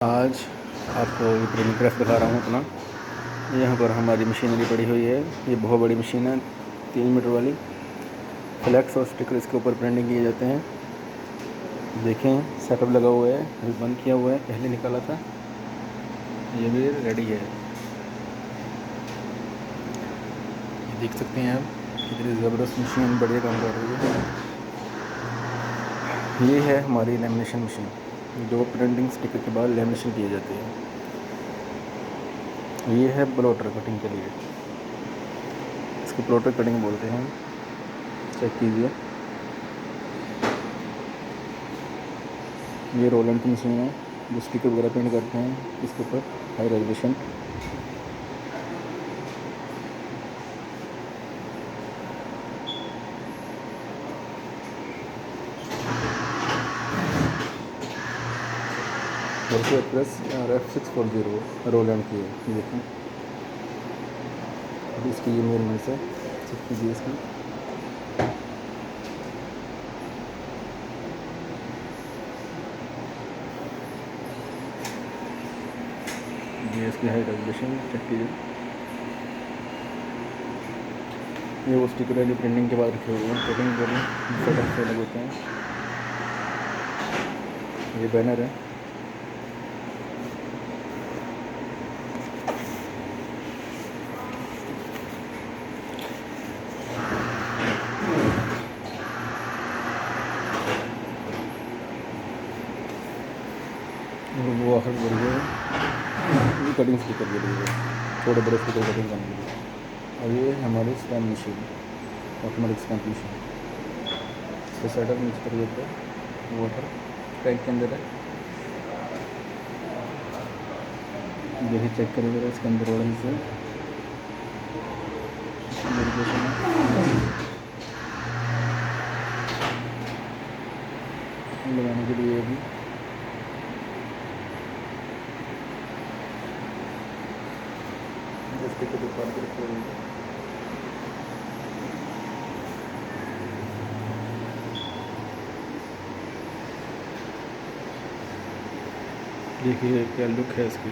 आज आपको printing press दिखा रहा हूँ अपना। यहाँ पर हमारी मशीनरी पड़ी हुई है। ये बहुत बड़ी मशीन है, 3 मीटर वाली। फ्लैक्स और स्टिकर इसके ऊपर प्रिंटिंग किए जाते हैं। देखें, सेटअप लगा हुआ है, अभी बंद किया हुआ है, पहले निकाला था। ये भी रेडी है। ये देख सकते हैं आप, कितनी ज़बरदस्त मशीन, बढ़िया काम कर रही है। ये है हमारी लेमिनेशन मशीन, जो प्रिंटिंग स्टिकर के बाद लेमिनेशन किए जाते हैं। ये है प्लॉटर कटिंग के लिए, इसको प्लॉटर कटिंग बोलते हैं। चेक कीजिए, ये रोलेंट की मशीन है जो स्टिकर वगैरह प्रिंट करते हैं इसके ऊपर, high resolution. VersaExpress F640 Roland की है। ये देखें, अभी इसकी ये मेजरमेंट है, चेक कीजिए इसकी। ये इसकी हाई रेजोल्यूशन, चेक कीजिए। ये वो स्टिकर है जो प्रिंटिंग के बाद रखे हुए हैं, कटिंग के लिए सेटअप से अलग होते हैं। ये बैनर है, वो आखिर बोल रहे हैं ये कटिंग स्टिकर के लिए, छोटे बड़े स्टिकर कटिंग करने के लिए। और ये हमारी stamp machine, automatic stamp machine. इसका सेटअप नीचे कर देते हैं, वाटर टैंक के अंदर है। देखिए, चेक करिए जरा इसके अंदर वाला हिस्सा लगाने के लिए अभी स्टिकर दुकान पर रखे हुए हैं। देखिए क्या लुक है इसकी।